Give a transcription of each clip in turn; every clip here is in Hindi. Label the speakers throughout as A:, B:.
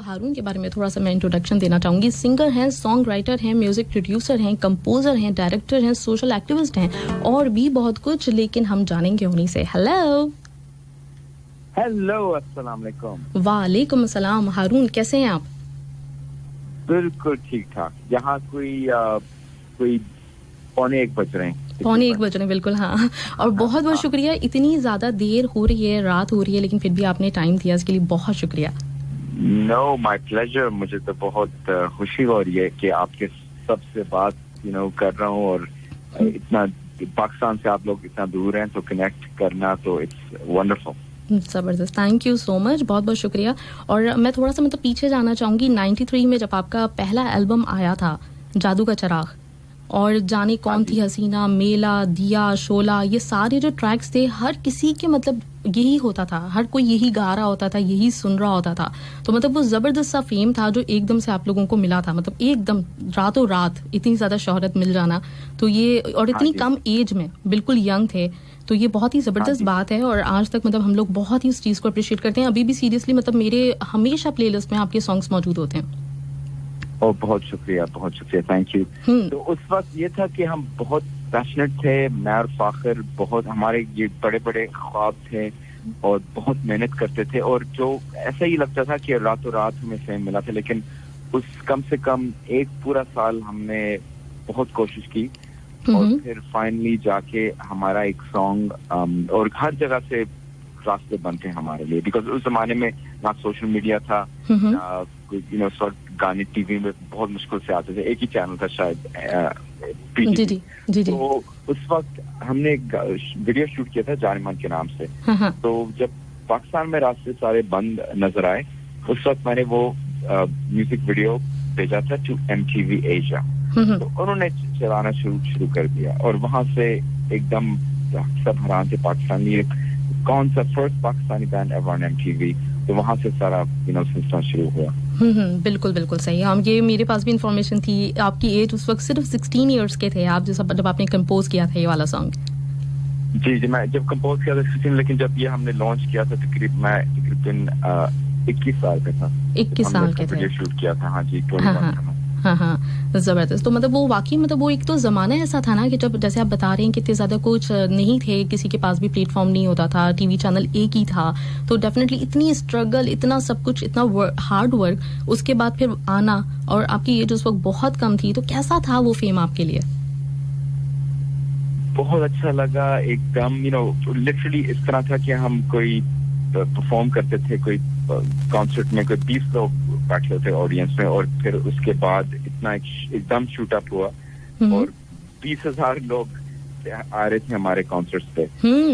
A: हारून के बारे में थोड़ा सा मैं इंट्रोडक्शन देना चाहूँगी। सिंगर हैं, सॉन्ग राइटर हैं, म्यूजिक प्रोड्यूसर हैं, कंपोजर हैं, डायरेक्टर हैं, सोशल एक्टिविस्ट हैं और भी बहुत कुछ, लेकिन हम जानेंगे उन्हीं से।
B: हेलो, अस्सलाम वालेकुम।
A: वालेकुम अस्सलाम। हारून, कैसे हैं आप?
B: बिल्कुल ठीक ठाक। यहाँ कोई 1:45 बज रहे हैं।
A: 1:45 बिल्कुल, हाँ। और बहुत बहुत शुक्रिया, इतनी ज्यादा देर हो रही है, रात हो रही है, लेकिन फिर भी आपने टाइम दिया, इसके लिए बहुत शुक्रिया।
B: No, my pleasure. मुझे तो बहुत खुशी हो रही है कि आपके सबसे बात कर रहा हूँ और इतना पाकिस्तान से आप लोग इतना दूर हैं, तो कनेक्ट करना तो इट्स वंडरफुल।
A: जबरदस्त, थैंक यू सो मच, बहुत बहुत शुक्रिया। और मैं थोड़ा सा पीछे जाना चाहूंगी। 93 में जब आपका पहला एल्बम आया था, जादू का चिराग, और जाने कौन थी हसीना, मेला, दिया, शोला, ये सारे जो ट्रैक्स थे, हर किसी के यही होता था, हर कोई यही गा रहा होता था, यही सुन रहा होता था। तो वो जबरदस्त सा फेम था जो एकदम से आप लोगों को मिला था, एकदम रातों रात इतनी ज्यादा शोहरत मिल जाना, तो ये, और इतनी कम एज में, बिल्कुल यंग थे, तो ये बहुत ही जबरदस्त बात है। और आज तक हम लोग बहुत ही उस चीज को अप्रिशिएट करते हैं। अभी भी सीरियसली मेरे हमेशा प्लेलिस्ट में आपके सॉन्ग्स मौजूद होते हैं।
B: बहुत शुक्रिया, थैंक यू। तो उस वक्त ये था कि हम बहुत पैशनेट थे, मैं और फाखर, बहुत हमारे ये बड़े बड़े ख्वाब थे और बहुत मेहनत करते थे, और जो ऐसा ही लगता था कि रातों रात हमें फेम मिला था, लेकिन उस कम से कम एक पूरा साल हमने बहुत कोशिश की और फिर फाइनली जाके हमारा एक सॉन्ग, और हर जगह से रास्ते बनते हैं हमारे लिए, बिकॉज उस जमाने में ना सोशल मीडिया था, गाने टीवी में बहुत मुश्किल से आते थे, एक ही चैनल था शायद, तो उस वक्त हमने एक वीडियो शूट किया था जानिमान के नाम से। तो जब पाकिस्तान में रास्ते सारे बंद नजर आए, उस वक्त मैंने वो म्यूजिक वीडियो भेजा था टू MTV एशिया, तो उन्होंने चलाना शुरू कर दिया, और वहां से एकदम सब हैरान थे, पाकिस्तानी कौन सा first Pakistani band ever on MTV, तो वहां से सारा सिलसिला शुरू हुआ।
A: बिल्कुल बिल्कुल सही। हम ये, मेरे पास भी इंफॉर्मेशन थी, आपकी एज उस वक्त सिर्फ 16 इयर्स के थे आप, जब आपने कंपोज किया था ये वाला सॉन्ग।
B: जी, मैं जब कंपोज किया था 16, लेकिन जब ये हमने लॉन्च किया था तकरीबन 21 साल का था।
A: 21 साल के थे,
B: शूट किया था। हाँ जी,
A: हाँ, जबरदस्त। तो वो वाकई वो एक तो जमाना ऐसा था ना कि जब, जैसे आप बता रहे हैं कि इतने ज्यादा कुछ नहीं थे, किसी के पास भी प्लेटफॉर्म नहीं होता था, टीवी चैनल एक ही था, तो डेफिनेटली इतनी स्ट्रगल, इतना सब कुछ, इतना हार्ड वर्क, उसके बाद फिर आना, और आपकी एज उस वक्त बहुत कम थी, तो कैसा था वो फेम आपके लिए?
B: बहुत अच्छा लगा एकदम, लिटरली इस तरह था कि हम कोई परफॉर्म करते थे, कोई कॉन्सर्ट में कोई 20 लोग बैठे होते ऑडियंस में, और फिर उसके बाद इतना एकदम शूट अप हुआ और 20,000 लोग आ रहे थे हमारे कॉन्सर्ट्स पे।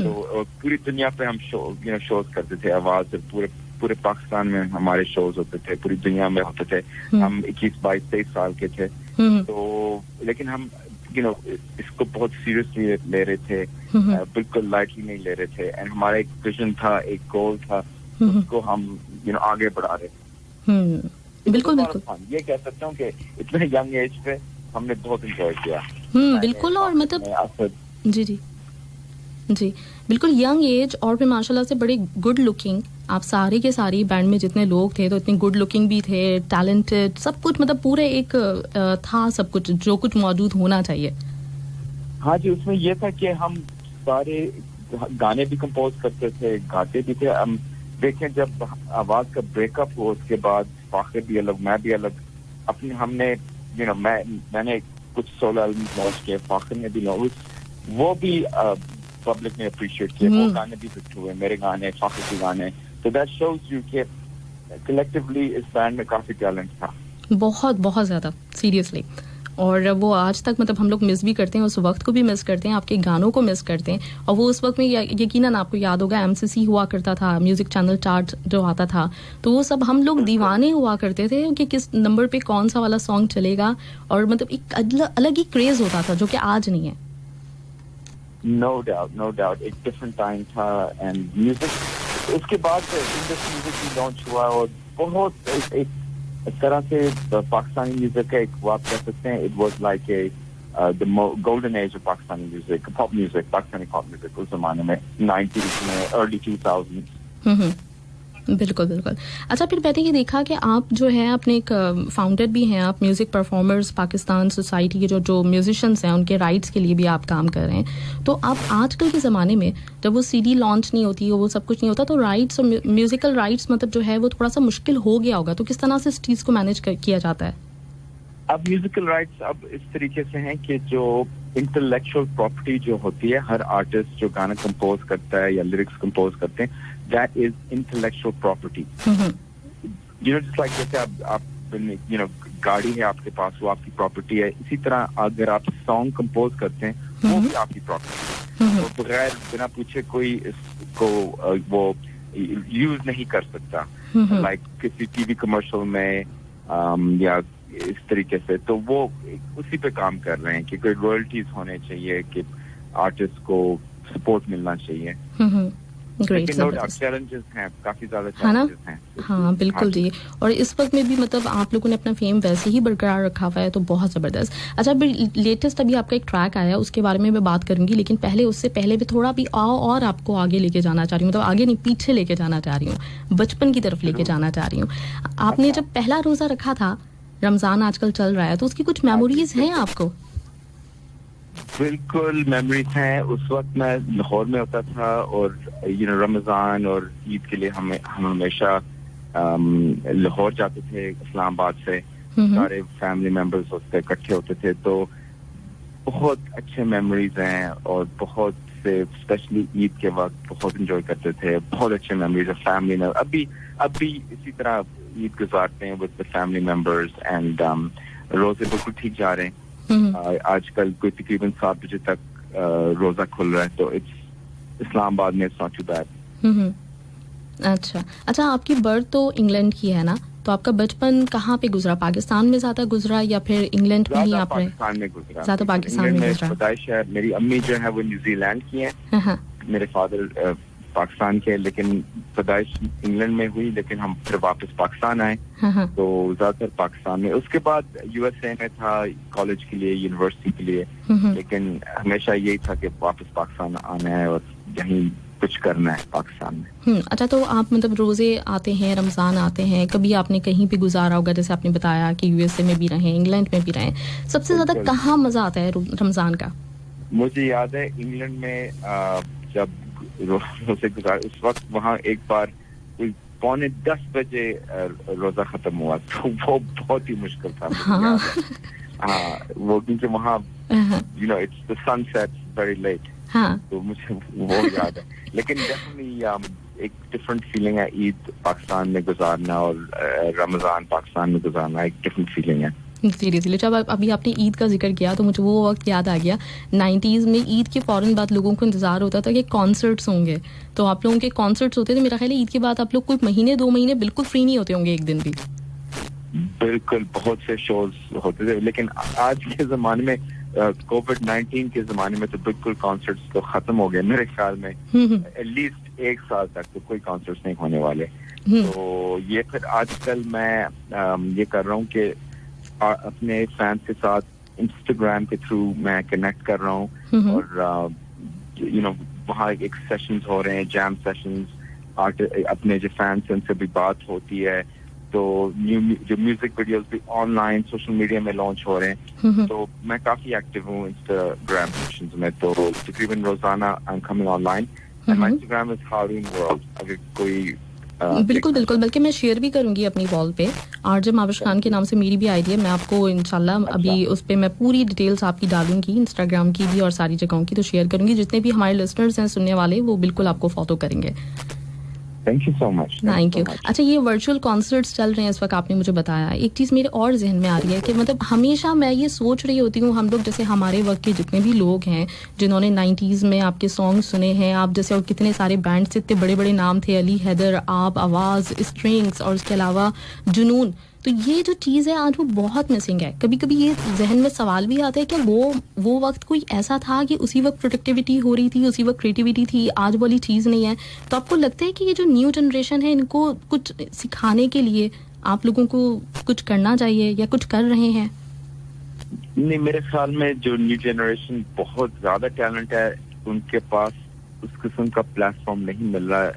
B: तो पूरी दुनिया पे हम शोज करते थे, आवाज से पूरे पाकिस्तान में हमारे शोज होते थे, पूरी दुनिया में होते थे। हम 21, 22, 23 साल के थे, तो लेकिन हम इसको बहुत सीरियसली ले रहे थे, बिल्कुल लाइटली नहीं ले रहे थे, एंड हमारा एक विजन था, एक गोल था, उसको हम आगे बढ़ा रहे थे।
A: बिल्कुल,
B: ये कह सकता हूँ कि इतने यंग एज पे हमने बहुत एंजॉय किया।
A: बिल्कुल, और जी बिल्कुल यंग एज, और फिर माशाल्लाह से बड़े गुड लुकिंग, आप सारे के सारे बैंड में जितने लोग थे, तो इतने गुड लुकिंग भी थे, टैलेंटेड, सब कुछ, पूरे एक था सब कुछ जो कुछ मौजूद होना चाहिए।
B: हाँ जी, उसमें ये था कि हम सारे गाने भी कंपोज करते थे, गाते भी थे। हम देखें, जब आवाज का ब्रेकअप हुआ, उसके बाद फाखिर भी अलग, मैं भी अलग, अपने हमने मैंने कुछ सोलो एल्बम लॉन्च किए, फाखिर ने भी लॉन्च, वो भी पब्लिक ने अप्रिशिएट किया, वो गाने भी हिट हुए, मेरे गाने, फाखिर के गाने। तो दैट शोज यू कि कलेक्टिवली इस बैंड में काफी टैलेंट था, बहुत
A: बहुत ज्यादा, सीरियसली। और वो आज तक हम लोग मिस भी करते हैं, उस वक्त को भी मिस करते हैं, आपके गानों को मिस करते हैं। और वो उस वक्त में यकीनन आपको याद होगा, MCC हुआ करता था, म्यूजिक चैनल चार्ट जो आता था, तो वो सब हम लोग दीवाने हुआ करते थे कि किस नंबर पे कौन सा वाला सॉन्ग चलेगा, और एक अलग ही क्रेज होता था जो कि आज नहीं है।
B: नो डाउट एक डिफरेंट टाइम था, एंड म्यूजिक उसके बाद इंडस्ट्री म्यूजिक भी लॉन्च हुआ, और बहुत एक इस तरह से पाकिस्तानी म्यूजिक का एक, आप कह सकते हैं, it was like the golden age of Pakistani music, pop music, Pakistani pop music उस जमाने में, 90s में, अर्ली 2000s।
A: बिल्कुल बिल्कुल। अच्छा, फिर मैंने ये देखा कि आप जो है अपने एक फाउंडर भी हैं, आप म्यूज़िक परफॉर्मर्स पाकिस्तान सोसाइटी के जो म्यूजिशियंस हैं उनके राइट्स के लिए भी आप काम कर रहे हैं। तो आप आजकल के ज़माने में जब वो सीडी लॉन्च नहीं होती, वो सब कुछ नहीं होता, तो राइट्स और म्यूज़िकल राइट्स मतलब जो है वो थोड़ा सा मुश्किल हो गया होगा, तो किस तरह से इस चीज़ को मैनेज किया जाता है?
B: अब म्यूजिकल राइट्स अब इस तरीके से हैं कि जो इंटेलेक्चुअल प्रॉपर्टी जो होती है, हर आर्टिस्ट जो गाना कंपोज करता है या लिरिक्स कंपोज करते हैं, that is intellectual property. You know, just like जैसे आप यू नो गाड़ी है आपके पास, वो आपकी प्रॉपर्टी है, इसी तरह अगर आप सॉन्ग कंपोज करते हैं वो भी आपकी प्रॉपर्टी है। तो बगैर बिना पूछे कोई इसको वो यूज नहीं कर सकता, लाइक किसी टीवी कमर्शियल में या इस तरीके से। तो वो उसी पे काम कर रहे हैं कि कोई रॉयल्टीज होने चाहिए, कि आर्टिस्ट को सपोर्ट मिलना चाहिए।
A: ग्रेट,
B: चैलेंजेस हैं, काफी ज्यादा चैलेंजेस हैं।
A: हाँ बिल्कुल जी। और इस वक्त में भी मतलब आप लोगों ने अपना फेम वैसे ही बरकरार रखा हुआ है, तो बहुत जबरदस्त। अच्छा, लेटेस्ट अभी आपका एक ट्रैक आया, उसके बारे में मैं बात करूंगी, लेकिन उससे पहले भी थोड़ा भी आओ और आपको आगे लेके जाना चाह रही हूँ, मतलब आगे नहीं पीछे लेके जाना चाह रही हूँ, बचपन की तरफ लेके जाना चाह रही हूँ। आपने जब पहला रोजा रखा था, रमजान आजकल चल रहा है, तो उसकी कुछ मेमोरीज हैं आपको?
B: बिल्कुल मेमोरीज हैं। उस वक्त मैं लाहौर में होता था और यू नो रमजान और ईद के लिए हम हमेशा लाहौर जाते थे, इस्लामाबाद से सारे फैमिली मेंबर्स उससे इकट्ठे होते थे। तो बहुत अच्छे मेमोरीज हैं और बहुत से स्पेशली ईद के वक्त बहुत एंजॉय करते थे। बहुत अच्छे मेमोरीज है फैमिली में। अभी इसी तरह ईद गुजारते हैं with the family members and रोजे बिल्कुल ठीक जा रहे हैं। आजकल कोई तकरीबन 7 बजे तक रोजा खुल रहा है, तो इस्लामाबाद में इट्स नॉट टू बैड।
A: अच्छा, आपकी बर्थ तो इंग्लैंड की है ना, तो आपका बचपन कहाँ पे गुजरा? पाकिस्तान में ज्यादा गुजरा या फिर इंग्लैंड में ही आप रहे?
B: पाकिस्तान में गुजरा।
A: ज्यादा पाकिस्तान में गुजरा।
B: पैदाइश है, मेरी अम्मी जो है वो न्यूजीलैंड की है, मेरे फादर पाकिस्तान के, लेकिन पैदाइश इंग्लैंड में हुई, लेकिन हम फिर वापस पाकिस्तान आए। तो ज्यादातर पाकिस्तान में, उसके बाद यूएसए में था कॉलेज के लिए, यूनिवर्सिटी के लिए, लेकिन हमेशा यही था कि वापस पाकिस्तान आना है और यहीं कुछ करना है पाकिस्तान में।
A: अच्छा, तो आप मतलब रोजे आते हैं, रमजान आते हैं, कभी आपने कहीं भी गुजारा होगा, जैसे आपने बताया कि यूएसए में भी रहे, इंग्लैंड में भी रहे, सबसे ज्यादा कहाँ मजा आता है रमजान का?
B: मुझे याद है इंग्लैंड में जब रोजे गुजार, उस वक्त वहाँ एक बार 9:45 बजे रोजा खत्म हुआ, तो वो बहुत ही मुश्किल था। हाँ, वो क्योंकि वहाँ you know it's the sunset very late. हाँ, तो मुझे वो याद है। लेकिन डेफिनेटली एक डिफरेंट फीलिंग है ईद पाकिस्तान में गुजारना और रमजान पाकिस्तान में गुजारना, एक डिफरेंट फीलिंग है।
A: सीरियसली, जब अभी आपने ईद का जिक्र किया तो मुझे वो वक्त याद आ गया। 90s में ईद के फौरन बाद लोगों को इंतजार होता था कि कॉन्सर्ट्स होंगे, तो आप लोगों के कॉन्सर्ट्स होते थे। मेरा ख्याल है ईद के बाद आप लोग कोई महीने 2 महीने बिल्कुल फ्री नहीं होते होंगे, एक दिन भी।
B: बिल्कुल, बहुत से शोज होते थे, लेकिन आज के जमाने में कोविड-19 के जमाने में तो बिल्कुल कॉन्सर्ट्स तो खत्म हो गए मेरे ख्याल में। एटलीस्ट 1 साल तक तो कोई कॉन्सर्ट्स नहीं होने वाले। तो ये फिर आजकल मैं ये कर रहा हूँ कि अपने फैंस के साथ इंस्टाग्राम के थ्रू मैं कनेक्ट कर रहा हूँ और यू नो वहाँ एक सेशंस हो रहे हैं, जैम सेशंस, अपने जो फैंस हैं उनसे भी बात होती है। तो जो म्यूजिक वीडियोस भी ऑनलाइन सोशल मीडिया में लॉन्च हो रहे हैं। तो मैं काफी एक्टिव हूँ इंस्टाग्राम सेशंस में, तो तकरीबन रोजाना I am coming online and my Instagram is Haroon world. अगर कोई
A: बिल्कुल, बल्कि मैं शेयर भी करूंगी अपनी वॉल पे, आरजे माविश खान के नाम से मेरी भी आईडी है। मैं आपको इंशाल्लाह अभी उस पे मैं पूरी डिटेल्स आपकी डालूंगी, इंस्टाग्राम की भी और सारी जगहों की, तो शेयर करूंगी। जितने भी हमारे लिसनर्स हैं सुनने वाले, वो बिल्कुल आपको फॉलो करेंगे।
B: Thank you so much.
A: Thank you. अच्छा, ये वर्चुअल कॉन्सर्ट्स चल रहे हैं इस वक्त, आपने मुझे बताया। एक चीज़ मेरे और जहन में आ रही है कि मतलब हमेशा मैं ये सोच रही होती हूँ, हम लोग जैसे हमारे वक्त के जितने भी लोग हैं जिन्होंने 90s में आपके सॉन्ग सुने हैं, आप जैसे और कितने सारे बैंड से इतने बड़े बड़े नाम थे, अली हैदर, आप, आवाज़, स्ट्रिंग्स और उसके अलावा जुनून, तो ये जो चीज़ है आज वो बहुत मिसिंग है। कभी कभी ये जहन में सवाल भी आता है कि वो वक्त कोई ऐसा था कि उसी वक्त प्रोडक्टिविटी हो रही थी, उसी वक्त क्रिएटिविटी थी, आज वाली चीज़ नहीं है। तो आपको लगता है कि ये जो न्यू जनरेशन है, इनको कुछ सिखाने के लिए आप लोगों को कुछ करना चाहिए या कुछ कर रहे हैं?
B: नहीं, मेरे ख्याल में जो न्यू जनरेशन बहुत ज्यादा टैलेंट है, उनके पास उस किस्म का प्लेटफॉर्म नहीं मिल रहा है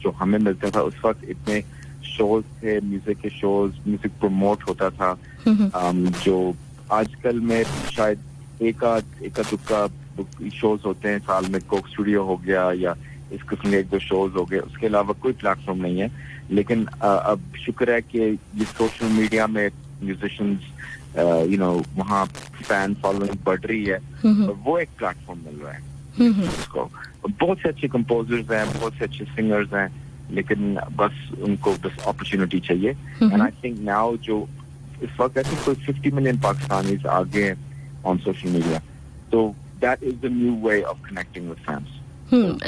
B: जो हमें मिलता था उस वक्त इतने शोज थे, म्यूजिक के शोज, म्यूजिक प्रमोट होता था, जो आजकल में शायद एका दुक्का शोज होते हैं साल में, कोक स्टूडियो हो गया या इस किस्म के 1-2 शोज हो गए, उसके अलावा कोई प्लेटफॉर्म नहीं है. लेकिन अब शुक्र है कि ये सोशल मीडिया में म्यूजिशियंस वहाँ फैन फॉलोइंग बढ़ रही है, और वो एक प्लेटफॉर्म मिल रहा है उसको. बहुत से अच्छे कंपोजर्स हैं, बहुत से अच्छे सिंगर्स हैं, लेकिन बस उनको बस अपॉर्चुनिटी चाहिए. एंड आई थिंक नाउ जो इस वक्त ऐसे कोई 50 मिलियन पाकिस्तानीज आ गए ऑन सोशल मीडिया, तो that is the new way of connecting with fans.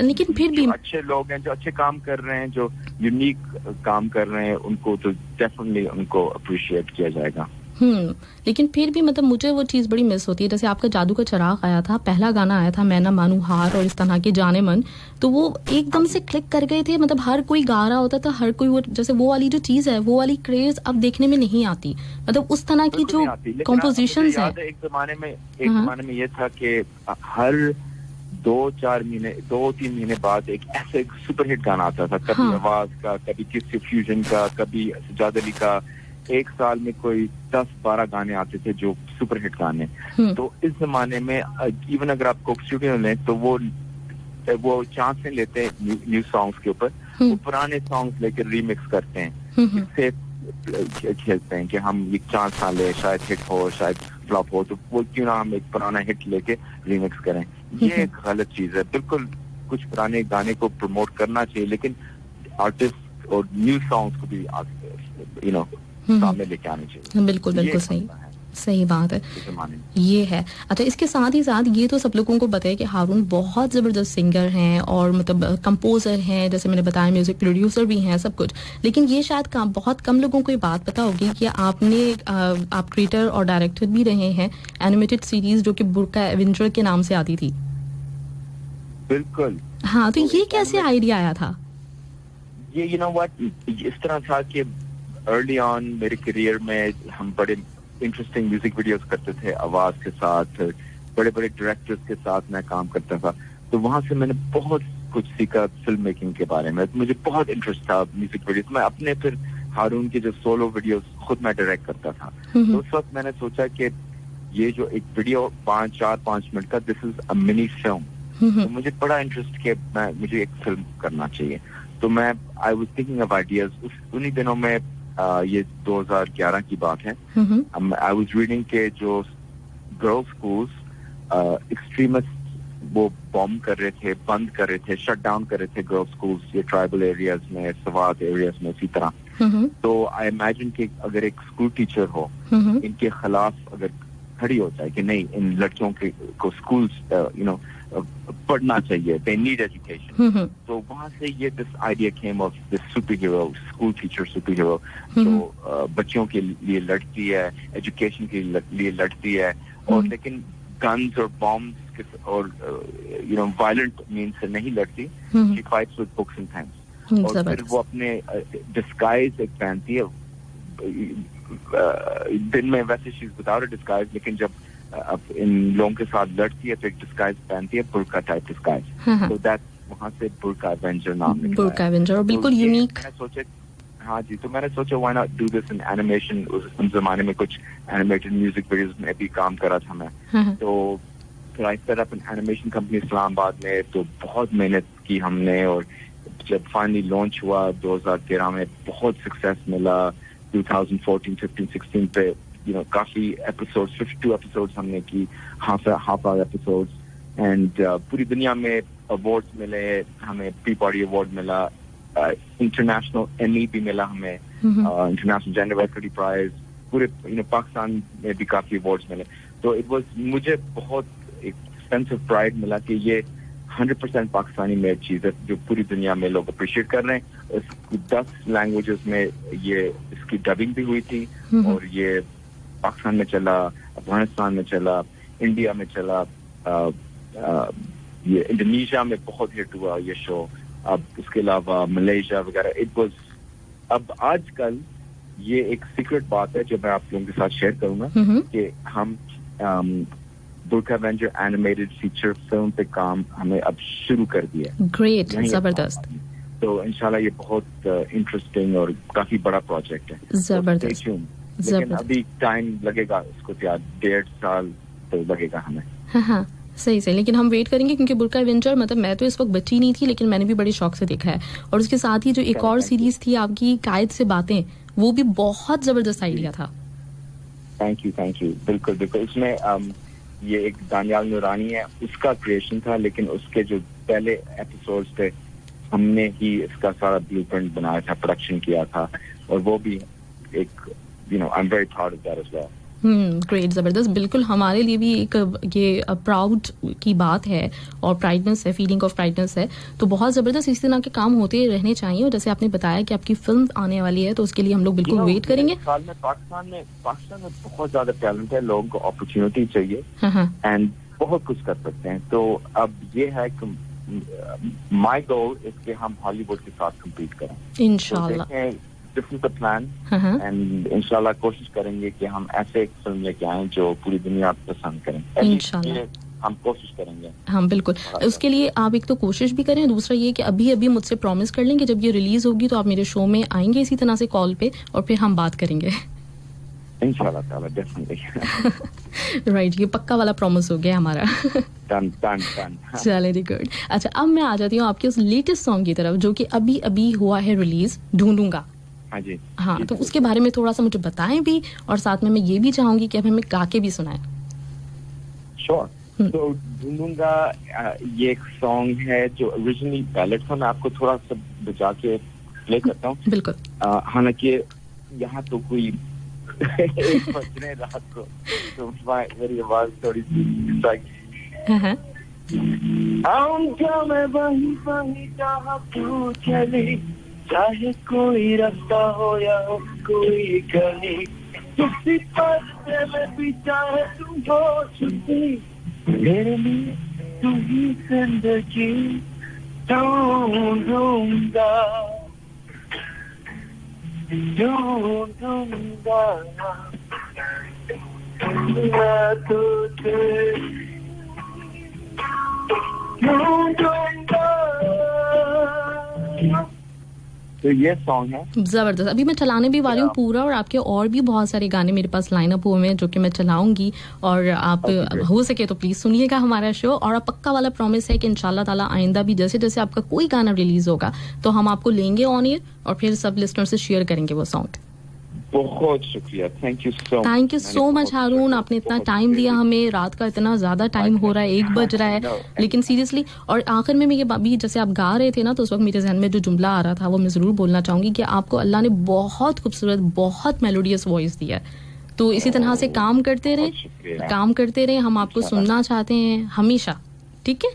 A: लेकिन फिर भी
B: अच्छे लोग हैं जो अच्छे काम कर रहे हैं, जो यूनिक काम कर रहे हैं, उनको तो डेफिनेटली उनको अप्रिशिएट किया जाएगा.
A: लेकिन फिर भी मतलब मुझे वो चीज़ बड़ी मिस होती है. जैसे आपका जादू का चिराग आया था, पहला गाना आया था मैं ना मानू हार और इस तरह के जाने मन, तो वो एकदम से क्लिक कर गए थे. मतलब हर कोई गा रहा होता था, हर कोई वो जैसे वो वाली जो चीज़ है, वो वाली क्रेज अब देखने में नहीं आती. मतलब उस तरह की जो कॉम्पोजिशंस है.
B: एक जमाने में ये था कि हर 2-3 महीने बाद एक ऐसे सुपर हिट गाना आता था, कभी आवाज का, कभी किसी फ्यूजन का, कभी सजाद अली का. एक साल में कोई 10-12 गाने आते थे जो सुपर हिट गाने. तो इस जमाने में इवन अगर आप कोक स्टूडियो लें तो वो चांस नहीं लेते न्यू सॉन्ग्स के ऊपर, वो पुराने सॉन्ग्स लेकर रीमिक्स करते हैं, इससे खेलते हैं कि हम एक चांस ना ले, शायद हिट हो, शायद फ्लॉप हो, तो वो क्यों ना हम एक पुराना हिट लेके रीमिक्स करें. ये एक गलत चीज है. बिल्कुल कुछ पुराने गाने को प्रमोट करना चाहिए, लेकिन आर्टिस्ट और न्यू सॉन्ग्स को भी सामने लेके आने चाहिए.
A: बिल्कुल सही बात है. ये है. अच्छा, इसके साथ ही साथ ये तो सब लोगों को पता है कि हारून बहुत ज़बरदस्त सिंगर हैं और मतलब कंपोज़र हैं, जैसे मैंने बताया म्यूज़िक प्रोड्यूसर भी हैं, सब कुछ. लेकिन ये शायद बहुत कम लोगों को ये बात पता होगी कि आप क्रिएटर और डायरेक्टर भी रहे हैं एनिमेटेड सीरीज जो कि बुर्का एवेंजर के नाम से आती थी.
B: बिल्कुल.
A: हाँ, तो ये कैसे आइडिया आया था?
B: ये इस तरह था कि अर्ली ऑन मेरे करियर में हम बड़े इंटरेस्टिंग म्यूजिक वीडियोस करते थे आवाज के साथ, बड़े बड़े डायरेक्टर्स के साथ मैं काम करता था. तो वहां से मैंने बहुत कुछ सीखा फिल्म मेकिंग के बारे में. मुझे बहुत इंटरेस्ट था म्यूजिक वीडियोस में. अपने फिर हारून के जो सोलो वीडियोस खुद मैं डायरेक्ट करता था. तो उस वक्त मैंने सोचा कि ये जो एक वीडियो 5 मिनट का, this is a mini film. तो मुझे बड़ा इंटरेस्ट कि मुझे एक फिल्म करना चाहिए. तो मैं I was thinking of ideas. उन्हीं दिनों में ये 2011 की बात है. आई वाज रीडिंग के जो गर्ल्स स्कूल्स एक्सट्रीमिस्ट वो बॉम्ब कर रहे थे, बंद कर रहे थे, शट डाउन कर रहे थे गर्ल्स स्कूल्स, ये ट्राइबल एरियाज में, सवात एरियाज में, इसी तरह. तो आई इमेजिन कि अगर एक स्कूल टीचर हो, इनके खिलाफ अगर खड़ी हो जाए कि नहीं, इन लड़कियों को स्कूल पढ़ना चाहिए, they need education. तो वहाँ से ये this idea came of this superhero, school teacher superhero, जो बच्चों के लिए लड़ती है, education के लिए लड़ती है, और लेकिन guns और bombs और violent means से नहीं लड़ती. She fights with books and pens. और फिर वो अपने disguise एक पहनती है. दिन में वैसे she's without a disguise, लेकिन जब अब इन लोगों के साथ लड़ती है तो एक डिस्गाइज पहनती है, बुर्का टाइप डिस्गाइज. तो दैट वहाँ से बुर्का एवेंजर नाम निकला. बुर्का एवेंजर, और बिल्कुल यूनिक. मैंने सोचा, हाँ जी, तो मैंने सोचा why not do this in animation. उस जमाने में कुछ एनिमेटेड म्यूजिक वीडियोस में भी काम करा था मैं. तो फिर I set up an animation company Islamabad में. तो बहुत मेहनत की हमने, और जब फाइनली लॉन्च हुआ 2013 में बहुत सक्सेस मिला. 2014, 15, 16 पे काफी एपिसोड्स, 52 एपिसोड्स हमने की, हाफ आवर एपिसोड्स. एंड पूरी दुनिया में अवार्ड्स मिले हमें. पीबॉडी अवार्ड मिला, इंटरनेशनल एमी भी मिला हमें, इंटरनेशनल जेंडर इक्विटी प्राइज. पूरे पाकिस्तान में भी काफी अवार्ड्स मिले. तो इट वाज, मुझे बहुत एक सेंस ऑफ प्राइड मिला कि ये 100% पाकिस्तानी मेड चीज है जो पूरी दुनिया में लोग अप्रिशिएट कर रहे हैं. 10 लैंग्वेजेस में ये इसकी डबिंग भी हुई थी, और ये पाकिस्तान में चला, अफगानिस्तान में चला, इंडिया में चला, ये इंडोनेशिया में बहुत हिट हुआ ये शो. अब इसके अलावा मलेशिया वगैरह. इट वाज, अब आजकल ये एक सीक्रेट बात है जो मैं आप लोगों के साथ शेयर करूंगा कि हम बुर्का एवेंजर एनिमेटेड फीचर फिल्म पे काम हमें अब शुरू कर दिया.
A: ग्रेट, जबरदस्त.
B: तो इंशाल्लाह ये बहुत इंटरेस्टिंग और काफी बड़ा प्रोजेक्ट है.
A: जबरदस्त.
B: लेकिन अभी टाइम लगेगा इसको तैयार, 1.5 साल तो लगेगा हमें.
A: हाँ, सही से. लेकिन हम वेट करेंगे क्योंकि बुर्का एवेंजर मतलब मैं तो इस वक्त बच्ची नहीं थी, लेकिन मैंने भी बड़े शौक से देखा है. और उसके साथ ही जो एक और सीरीज थी आपकी कायद से बातें, वो भी बहुत जबरदस्त आइडिया था.
B: Thank you. बिल्कुल. इसमें ये एक दानियाल नूरानी है, उसका क्रिएशन था, लेकिन उसके जो पहले एपिसोड्स थे हमने ही इसका सारा ब्लूप्रिंट बनाया था, प्रोडक्शन किया था, और वो भी एक I am very proud of that as well.
A: Great, जबरदस्त. बिल्कुल हमारे लिए भी एक ये प्राउड की बात है और प्राइडनेस है, फीलिंग ऑफ प्राइडनेस है. तो बहुत जबरदस्त इस तरह के काम होते रहने चाहिए. और जैसे आपने बताया कि आपकी फिल्म आने वाली है, तो उसके लिए हम लोग बिल्कुल वेट करेंगे.
B: साल में पाकिस्तान में बहुत ज्यादा टैलेंट है, लोगों को अपॉर्चुनिटी चाहिए एंड बहुत कुछ कर सकते हैं. तो अब ये है कि माय गोल इज कि हम हॉलीवुड के साथ कम्पीट करें
A: इंशाल्लाह.
B: This is the plan and इंशाल्लाह कोशिश करेंगे कि हम ऐसे फिल्म लेके आए जो पूरी दुनिया पसंद करें. इंशाल्लाह हम कोशिश करेंगे.
A: हाँ बिल्कुल. उसके लिए आप एक तो कोशिश भी करें, दूसरा ये कि अभी मुझसे प्रॉमिस कर लें कि जब ये रिलीज होगी तो आप मेरे शो में आएंगे इसी तरह से कॉल पे, और फिर हम बात करेंगे.
B: इंशाल्लाह ताला, डेफिनेटली.
A: राइट, ये पक्का वाला प्रॉमिस हो गया हमारा.
B: डन.
A: चलिए गुड. अच्छा, अब मैं आ जाती हूँ आपके उस लेटेस्ट सॉन्ग की तरफ जो कि अभी हुआ है रिलीज, ढूंढूंगा. हाँ, तो उसके बारे में थोड़ा सा मुझे बताएं भी, और साथ में मैं ये भी चाहूंगी कि अब हमें गा के भी सुनाएं.
B: श्योर. तो ढूंढूंगा ये एक सॉन्ग है जो ओरिजिनली बैलेड था. मैं आपको थोड़ा सा बजा के प्ले करता हूँ.
A: बिल्कुल.
B: हालांकि यहाँ तो कोई एक बजने रात को तो मेरी आवाज थोड़ी सी जहाँ तू चली, चाहे कोई रास्ता हो या हो कोई गली, किसी पर्दे में भी चाहे तुम हो छुपी, मेरे लिए तू ही जिंदगी ढूंढूंगा. मैं तुझे ढूंढूंगा. तो ये सॉन्ग है
A: जबरदस्त. अभी मैं चलाने भी वाली हूँ पूरा, और आपके और भी बहुत सारे गाने मेरे पास लाइन अप हुए हैं जो कि मैं चलाऊंगी, और आप हो सके तो प्लीज सुनिएगा हमारा शो. और आप पक्का वाला प्रॉमिस है कि इंशाल्लाह ताला आइंदा भी जैसे जैसे आपका कोई गाना रिलीज होगा तो हम आपको लेंगे ऑन एयर और फिर सब लिसनर से शेयर करेंगे वो सॉन्ग.
B: बहुत शुक्रिया. थैंक यू सो
A: मच हारून, आपने इतना टाइम दिया हमें. रात का इतना ज्यादा टाइम हो रहा है, 1 बज रहा है, लेकिन सीरियसली. और आखिर में ये अभी जैसे आप गा रहे थे ना, तो उस वक्त मेरे जहन में जो जुमला आ रहा था वो मैं जरूर बोलना चाहूंगी कि आपको अल्लाह ने बहुत खूबसूरत, बहुत मेलोडियस वॉइस दिया है. तो इसी तरह से काम करते रहे. हम आपको सुनना चाहते हैं हमेशा. ठीक है.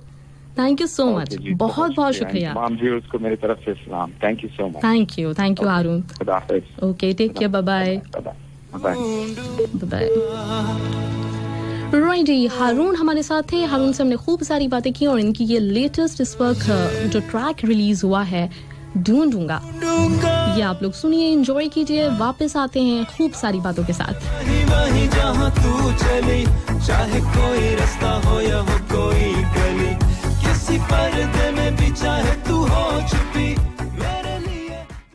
A: Thank you so much. बहुत शुक्रिया.
B: उसको मेरी तरफ से सलाम. Thank you so much.
A: Thank you Haroon. Okay, take care. Bye bye. Right जी, हारून हमारे साथ थे. हारून से हमने खूब सारी बातें की, और इनकी ये लेटेस्ट इस वक्त जो ट्रैक रिलीज हुआ है ढूंढूंगा, ये आप लोग सुनिए, एंजॉय कीजिए. वापस आते हैं खूब सारी बातों के साथ.
C: वहीं जहां तू चली, चाहे कोई रास्ता हो या हो कोई गली, किसी पर्दे में भी चाहे तू हो छुपी,